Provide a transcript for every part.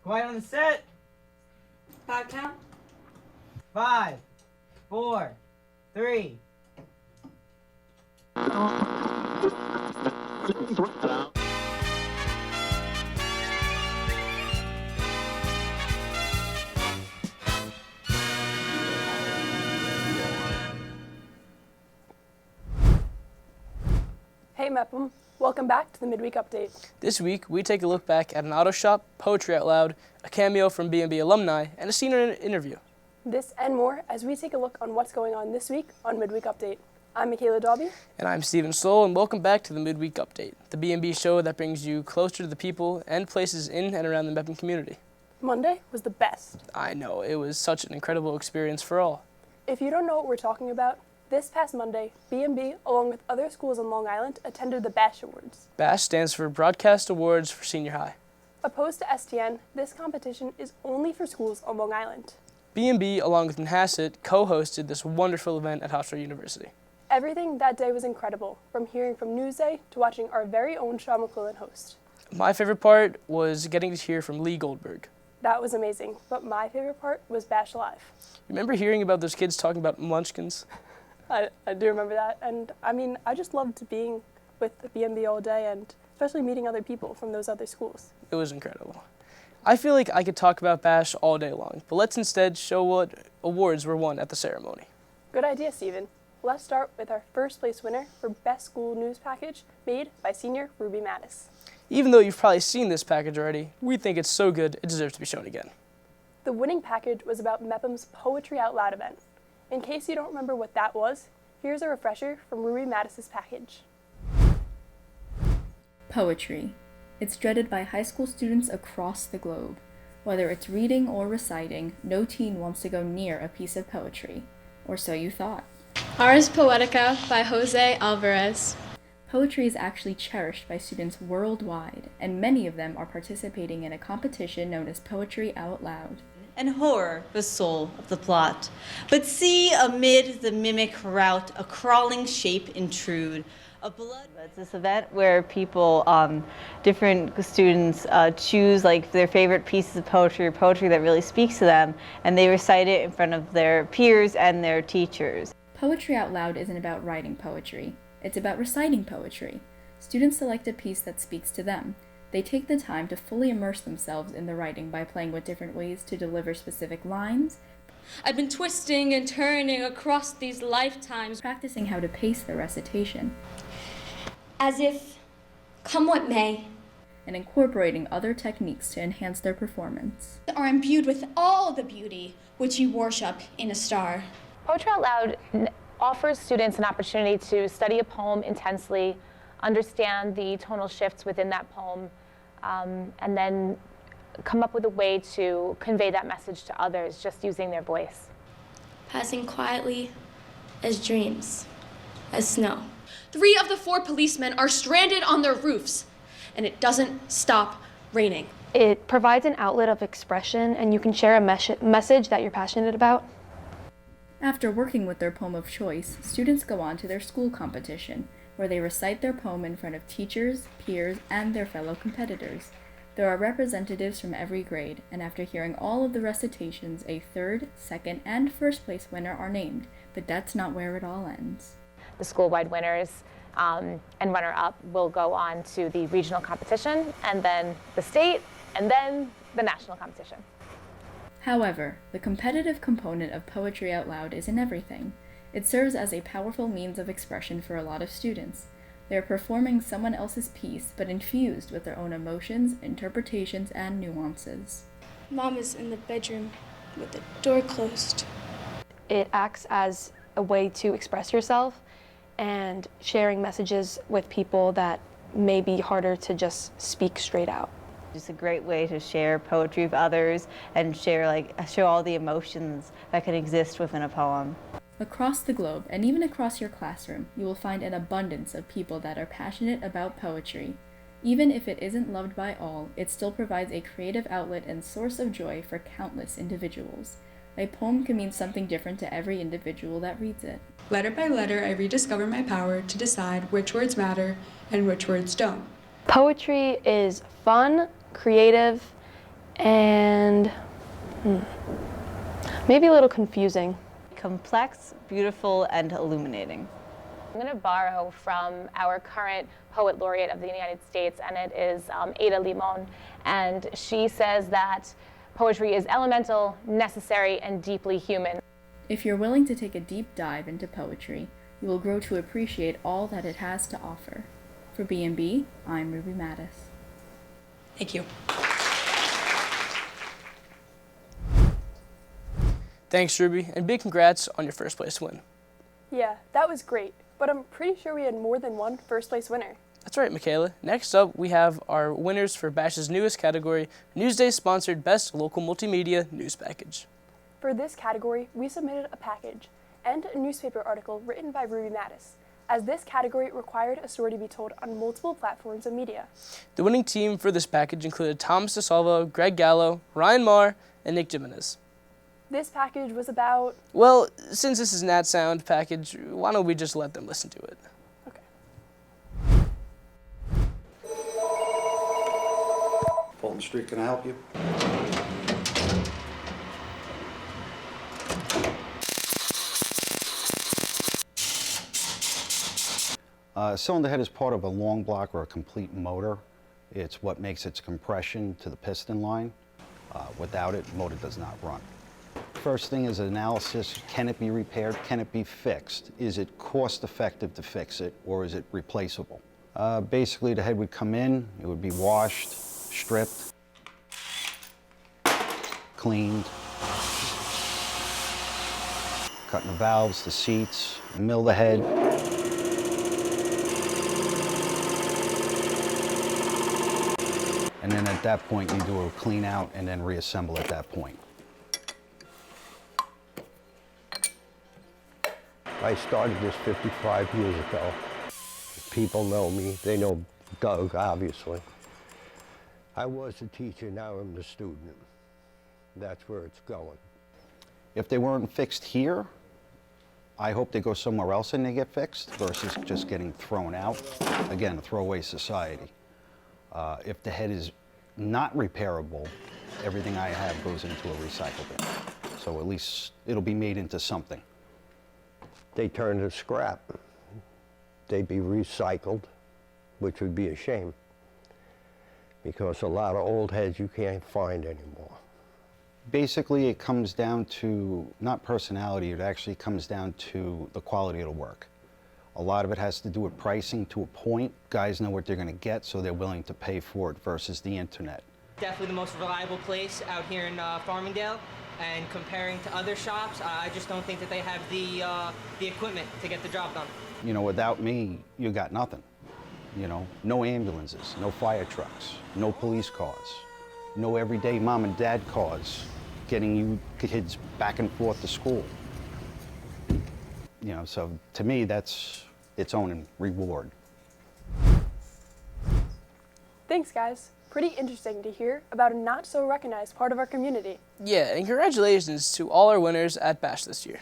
Quiet on the set. 5 count. 5, 4, 3. Hey Mepham, welcome back to the Midweek Update. This week, we take a look back at an auto shop, poetry out loud, a cameo from B&B alumni, and a senior interview. This and more as we take a look on what's going on this week on Midweek Update. I'm Makayla Daube. And I'm Stephan Soel, and welcome back to the Midweek Update, the B&B show that brings you closer to the people and places in and around the Mepham community. Monday was the best. I know, it was such an incredible experience for all. If you don't know what we're talking about, this past Monday, B&B, along with other schools on Long Island, attended the BASH Awards. BASH stands for Broadcast Awards for Senior High. Opposed to STN, this competition is only for schools on Long Island. B&B, along with Manhasset, co-hosted this wonderful event at Hofstra University. Everything that day was incredible, from hearing from Newsday to watching our very own Sean McQuillan host. My favorite part was getting to hear from Lee Goldberg. That was amazing, but my favorite part was BASH Live. Remember hearing about those kids talking about munchkins? I do remember that, and I just loved being with the B&B all day, and especially meeting other people from those other schools. It was incredible. I feel like I could talk about BASH all day long, but let's instead show what awards were won at the ceremony. Good idea, Stephen. Let's start with our first place winner for Best School News Package, made by senior Ruby Mattis. Even though you've probably seen this package already, we think it's so good it deserves to be shown again. The winning package was about Mepham's Poetry Out Loud event. In case you don't remember what that was, here's a refresher from Ruby Mattis' package. Poetry. It's dreaded by high school students across the globe. Whether it's reading or reciting, no teen wants to go near a piece of poetry. Or so you thought. Ars Poetica by Jose Alvarez. Poetry is actually cherished by students worldwide, and many of them are participating in a competition known as Poetry Out Loud. And horror the soul of the plot. But see amid the mimic rout a crawling shape intrude. A blood. It's this event where people, different students choose like their favorite pieces of poetry or poetry that really speaks to them, and they recite it in front of their peers and their teachers. Poetry Out Loud isn't about writing poetry. It's about reciting poetry. Students select a piece that speaks to them. They take the time to fully immerse themselves in the writing by playing with different ways to deliver specific lines. I've been twisting and turning across these lifetimes, Practicing how to pace the recitation. As if, come what may, And incorporating other techniques to enhance their performance. are imbued with all the beauty which you worship in a star. Poetry Out Loud offers students an opportunity to study a poem intensely, understand the tonal shifts within that poem, and then come up with a way to convey that message to others just using their voice. Passing quietly as dreams, as snow. 3 of the 4 policemen are stranded on their roofs, and it doesn't stop raining. It provides an outlet of expression, and you can share a message that you're passionate about. After working with their poem of choice, students go on to their school competition, where they recite their poem in front of teachers, peers, and their fellow competitors. There are representatives from every grade, and after hearing all of the recitations, a third, second, and first place winner are named, but that's not where it all ends. The school-wide winners and runner-up will go on to the regional competition, and then the state, and then the national competition. However, the competitive component of Poetry Out Loud isn't everything. It serves as a powerful means of expression for a lot of students. They are performing someone else's piece, but infused with their own emotions, interpretations, and nuances. Mom is in the bedroom with the door closed. It acts as a way to express yourself and sharing messages with people that may be harder to just speak straight out. Just a great way to share poetry with others and show all the emotions that can exist within a poem. Across the globe, and even across your classroom, you will find an abundance of people that are passionate about poetry. Even if it isn't loved by all, it still provides a creative outlet and source of joy for countless individuals. A poem can mean something different to every individual that reads it. Letter by letter, I rediscover my power to decide which words matter and which words don't. Poetry is fun, creative, and maybe a little confusing. Complex, beautiful, and illuminating. I'm going to borrow from our current Poet Laureate of the United States, and it is Ada Limon. And she says that poetry is elemental, necessary, and deeply human. If you're willing to take a deep dive into poetry, you will grow to appreciate all that it has to offer. For B&B, I'm Ruby Mattis. Thank you. Thanks, Ruby, and big congrats on your first place win. Yeah, that was great, but I'm pretty sure we had more than one first place winner. That's right, Makayla. Next up, we have our winners for Bash's newest category, Newsday-sponsored Best Local Multimedia News Package. For this category, we submitted a package and a newspaper article written by Ruby Mattis, as this category required a story to be told on multiple platforms of media. The winning team for this package included Thomas DiSalvo, Greg Gallo, Ryan Marr, and Nick Jimenez. This package was about... Well, since this is Nat Sound package, why don't we just let them listen to it? Okay. Fulton Street, can I help you? Cylinder head is part of a long block or a complete motor. It's what makes its compression to the piston line. Without it, motor does not run. First thing is analysis. Can it be repaired? Can it be fixed? Is it cost effective to fix it, or is it replaceable? Basically, the head would come in, it would be washed, stripped, cleaned, cutting the valves, the seats, mill the head. And then at that point, you do a clean out and then reassemble at that point. I started this 55 years ago. People know me. They know Doug, obviously. I was a teacher, now I'm the student. That's where it's going. If they weren't fixed here, I hope they go somewhere else and they get fixed versus just getting thrown out. Again, a throwaway society. If the head is not repairable, everything I have goes into a recycle bin. So at least it'll be made into something. They turn to scrap. They'd be recycled, which would be a shame, because a lot of old heads you can't find anymore. Basically, it comes down to not personality, it actually comes down to the quality of the work. A lot of it has to do with pricing to a point. Guys know what they're going to get, so they're willing to pay for it versus the internet. Definitely the most reliable place out here in Farmingdale. And comparing to other shops, I just don't think that they have the equipment to get the job done. You know, without me, you got nothing. You know, no ambulances, no fire trucks, no police cars, no everyday mom and dad cars getting you kids back and forth to school. You know, so to me, that's its own reward. Thanks, guys. Pretty interesting to hear about a not-so-recognized part of our community. Yeah, and congratulations to all our winners at Bash this year.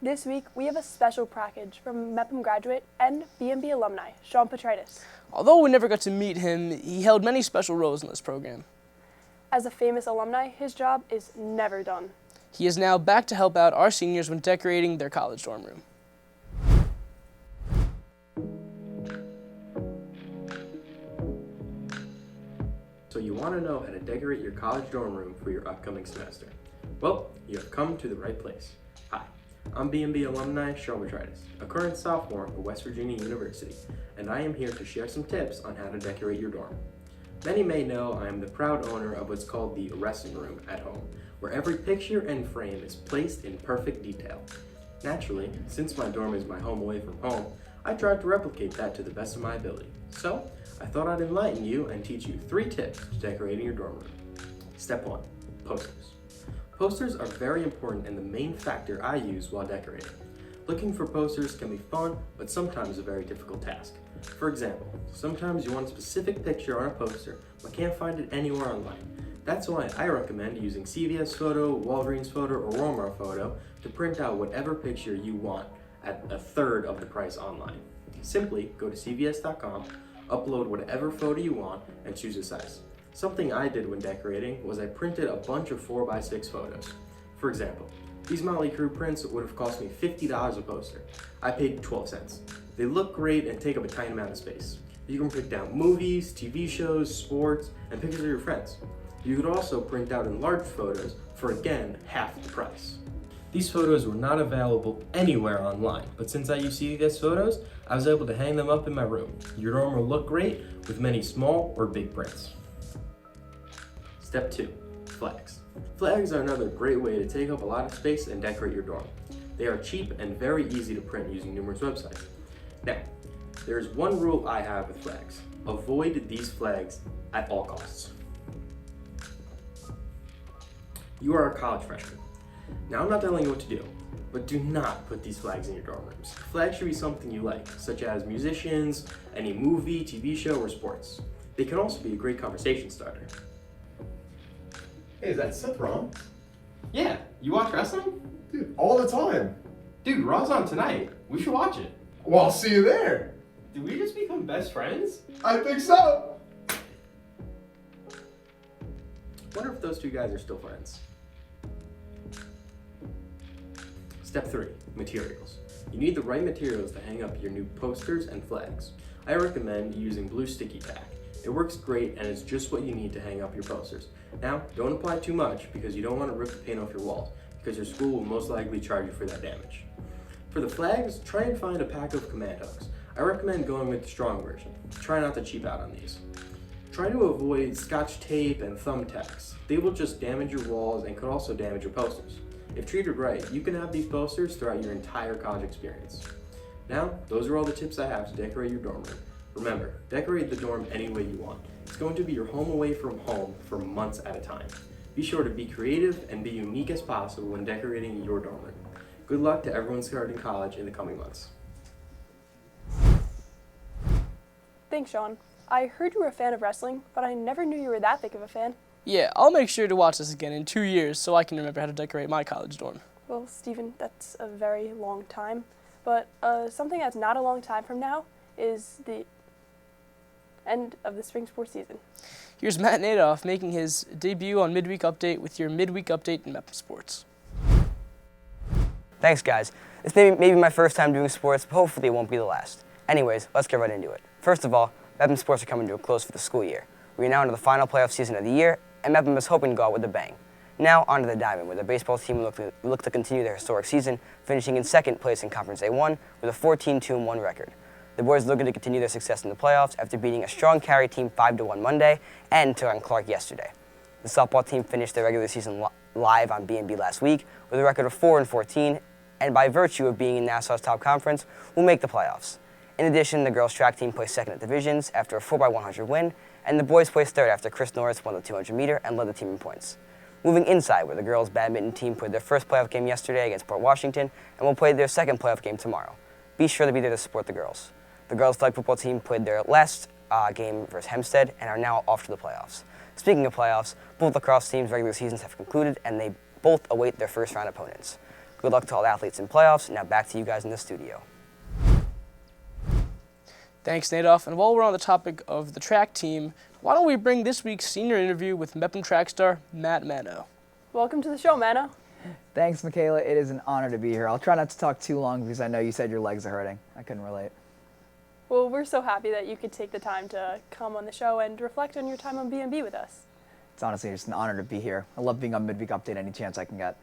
This week, we have a special package from Mepham graduate and B&B alumni, Sean Petraitis. Although we never got to meet him, he held many special roles in this program. As a famous alumni, his job is never done. He is now back to help out our seniors when decorating their college dorm room. So you want to know how to decorate your college dorm room for your upcoming semester? Well, you have come to the right place. Hi, I'm B&B alumni Sean Petraitis, a current sophomore at West Virginia University, and I am here to share some tips on how to decorate your dorm. Many may know I am the proud owner of what's called the resting room at home, where every picture and frame is placed in perfect detail. Naturally, since my dorm is my home away from home, I tried to replicate that to the best of my ability. So, I thought I'd enlighten you and teach you 3 tips to decorating your dorm room. Step 1, posters. Posters are very important and the main factor I use while decorating. Looking for posters can be fun, but sometimes a very difficult task. For example, sometimes you want a specific picture on a poster, but can't find it anywhere online. That's why I recommend using CVS Photo, Walgreens Photo, or Walmart Photo to print out whatever picture you want at a third of the price online. Simply go to cvs.com, upload whatever photo you want, and choose a size. Something I did when decorating was I printed a bunch of 4x6 photos. For example, these Motley Crue prints would have cost me $50 a poster. I paid 12 cents. They look great and take up a tiny amount of space. You can print out movies, TV shows, sports, and pictures of your friends. You could also print out enlarged photos for, again, half the price. These photos were not available anywhere online, but since I used these photos, I was able to hang them up in my room. Your dorm will look great with many small or big prints. Step 2, flags. Flags are another great way to take up a lot of space and decorate your dorm. They are cheap and very easy to print using numerous websites. Now, there is one rule I have with flags. Avoid these flags at all costs. You are a college freshman. Now I'm not telling you what to do, but do not put these flags in your dorm rooms. Flags should be something you like, such as musicians, any movie, TV show, or sports. They can also be a great conversation starter. Hey, is that Seth Ron? Yeah, you watch wrestling? Dude, all the time. Dude, Raw's on tonight. We should watch it. Well, I'll see you there. Did we just become best friends? I think so. Wonder if those two guys are still friends. Step 3, materials. You need the right materials to hang up your new posters and flags. I recommend using blue sticky tack. It works great and is just what you need to hang up your posters. Now, don't apply too much because you don't want to rip the paint off your walls, because your school will most likely charge you for that damage. For the flags, try and find a pack of command hooks. I recommend going with the strong version. Try not to cheap out on these. Try to avoid scotch tape and thumbtacks. They will just damage your walls and could also damage your posters. If treated right, you can have these posters throughout your entire college experience. Now, those are all the tips I have to decorate your dorm room. Remember, decorate the dorm any way you want. It's going to be your home away from home for months at a time. Be sure to be creative and be unique as possible when decorating your dorm room. Good luck to everyone starting college in the coming months. Thanks, Sean. I heard you were a fan of wrestling, but I never knew you were that big of a fan. Yeah, I'll make sure to watch this again in 2 years so I can remember how to decorate my college dorm. Well, Stephen, that's a very long time. But something that's not a long time from now is the end of the spring sports season. Here's Matt Natof making his debut on Midweek Update with your Midweek Update in Mepham Sports. Thanks, guys. This may be my first time doing sports, but hopefully it won't be the last. Anyways, let's get right into it. First of all, Mepham Sports are coming to a close for the school year. We are now into the final playoff season of the year, and Mepham is hoping to go out with a bang. Now, on to the diamond, where the baseball team will look to continue their historic season, finishing in second place in Conference A1 with a 14-2-1 record. The boys are looking to continue their success in the playoffs after beating a strong Cary team 5-1 Monday and to Clark yesterday. The softball team finished their regular season live on B&B last week with a record of 4-14, and by virtue of being in Nassau's top conference, will make the playoffs. In addition, the girls' track team placed second at divisions after a 4x100 win, and the boys placed third after Chris Norris won the 200-meter and led the team in points. Moving inside, where the girls' badminton team played their first playoff game yesterday against Port Washington and will play their second playoff game tomorrow. Be sure to be there to support the girls. The girls' flag football team played their last game versus Hempstead and are now off to the playoffs. Speaking of playoffs, both lacrosse teams' regular seasons have concluded and they both await their first-round opponents. Good luck to all the athletes in playoffs. Now back to you guys in the studio. Thanks, Natof. And while we're on the topic of the track team, why don't we bring this week's senior interview with Mepham track star Manno. Welcome to the show, Manno. Thanks, Makayla. It is an honor to be here. I'll try not to talk too long because I know you said your legs are hurting. I couldn't relate. Well, we're so happy that you could take the time to come on the show and reflect on your time on B&B with us. It's honestly just an honor to be here. I love being on Midweek Update any chance I can get.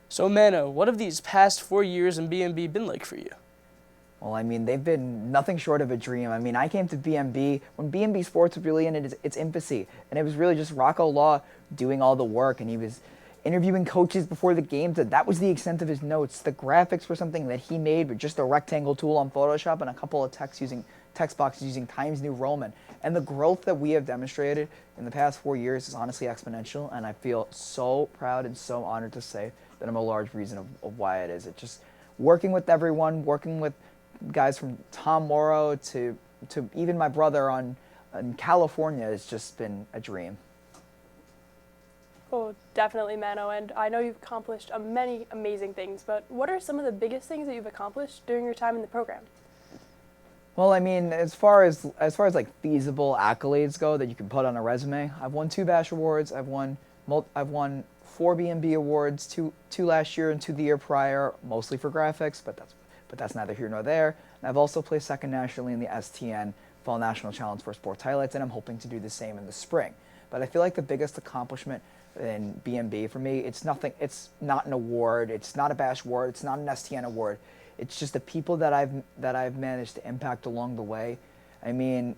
So, Manno, what have these past 4 years in B&B been like for you? Well, I mean, they've been nothing short of a dream. I mean, I came to B&B when B&B Sports was really in its infancy, and it was really just Rocco Law doing all the work, and he was interviewing coaches before the games, and that was the extent of his notes. The graphics were something that he made with just a rectangle tool on Photoshop and a couple of text boxes using Times New Roman. And the growth that we have demonstrated in the past 4 years is honestly exponential, and I feel so proud and so honored to say that I'm a large reason of why it is. It's just working with everyone, working with guys from Tom Morrow to even my brother in California has just been a dream. Oh, definitely, Manno, and I know you've accomplished many amazing things, but what are some of the biggest things that you've accomplished during your time in the program? Well, I mean, as far as like feasible accolades go that you can put on a resume, I've won 2 Bash awards. I've won 4 B&B awards, two last year and 2 the year prior, mostly for graphics, but that's neither here nor there. And I've also placed second nationally in the STN Fall National Challenge for Sports Highlights, and I'm hoping to do the same in the spring. But I feel like the biggest accomplishment in B&B for me, it's not an award, it's not a Bash award, it's not an STN award. It's just the people that I've managed to impact along the way. I mean,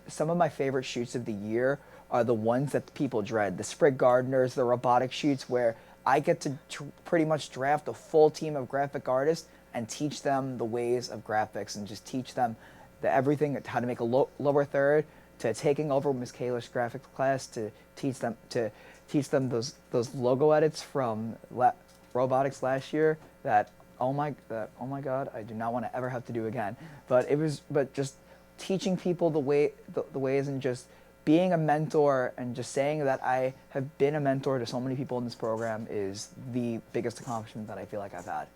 some of my favorite shoots of the year are the ones that people dread. The Sprig Gardeners, the robotic shoots where I get to pretty much draft a full team of graphic artists and teach them the ways of graphics and just teach them everything, how to make a lower third, to taking over Makayla's graphics class to teach them those logo edits from robotics last year that oh my God, I do not want to ever have to do again. But just teaching people the ways and just being a mentor and just saying that I have been a mentor to so many people in this program is the biggest accomplishment that I feel like I've had.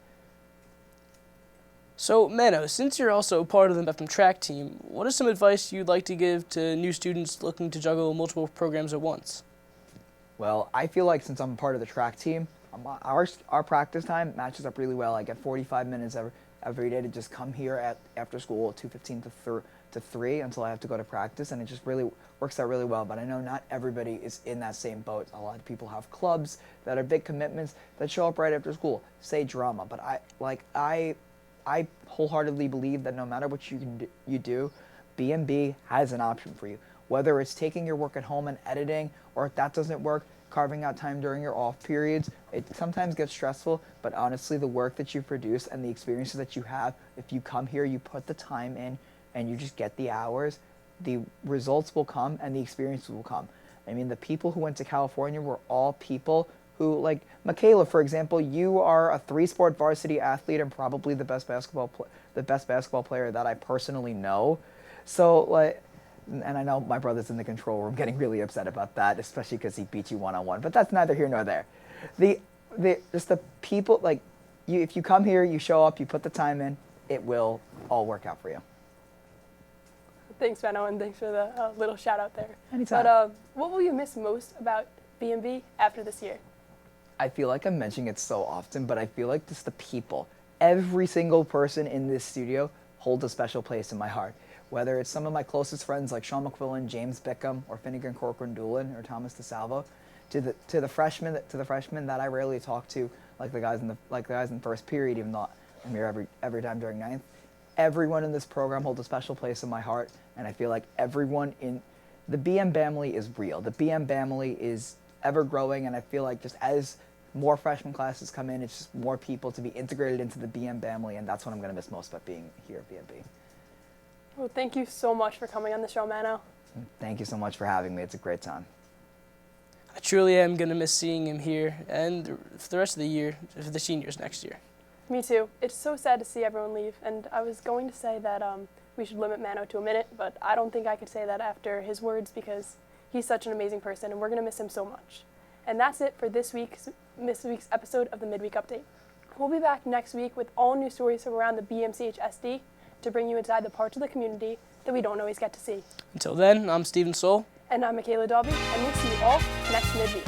So, Manno, since you're also part of the Mepham track team, what is some advice you'd like to give to new students looking to juggle multiple programs at once? Well, I feel like since I'm part of the track team, our practice time matches up really well. I get 45 minutes every day to just come here after school at 2:15 to 3 until I have to go to practice, and it just really works out really well. But I know not everybody is in that same boat. A lot of people have clubs that are big commitments that show up right after school, say drama. But I wholeheartedly believe that no matter what you do, B&B has an option for you. Whether it's taking your work at home and editing, or if that doesn't work, carving out time during your off periods. It sometimes gets stressful, but honestly, the work that you produce and the experiences that you have, if you come here, you put the time in, and you just get the hours, the results will come and the experiences will come. I mean, the people who went to California were all people who, like Makayla, for example, you are a 3-sport varsity athlete and probably the best basketball player that I personally know. So, and I know my brother's in the control room getting really upset about that, especially because he beat you one-on-one, but that's neither here nor there. Just the people, if you come here, you show up, you put the time in, it will all work out for you. Thanks, Manno, and thanks for the little shout out there. Anytime. But what will you miss most about B&B after this year? I feel like I'm mentioning it so often, but I feel like just the people. Every single person in this studio holds a special place in my heart. Whether it's some of my closest friends like Sean McQuillan, James Bickham, or Finnegan Corcoran Doolin, or Thomas DiSalvo, to the freshmen that I rarely talk to, like the guys in first period, even though I'm here every time during ninth. Everyone in this program holds a special place in my heart, and I feel like everyone in the BM family is real. The BM family is ever growing, and I feel like just as more freshman classes come in, it's just more people to be integrated into the BM family, and that's what I'm going to miss most about being here at BMB. Well, thank you so much for coming on the show, Manno. Thank you so much for having me. It's a great time. I truly am going to miss seeing him here and for the rest of the year, for the seniors next year. Me too. It's so sad to see everyone leave, and I was going to say that we should limit Manno to a minute, but I don't think I could say that after his words because he's such an amazing person, and we're going to miss him so much. And that's it for this week's episode of the Midweek Update. We'll be back next week with all new stories from around the BMCHSD to bring you inside the parts of the community that we don't always get to see. Until then, I'm Stephen Soel. And I'm Makayla Daube, and we'll see you all next midweek.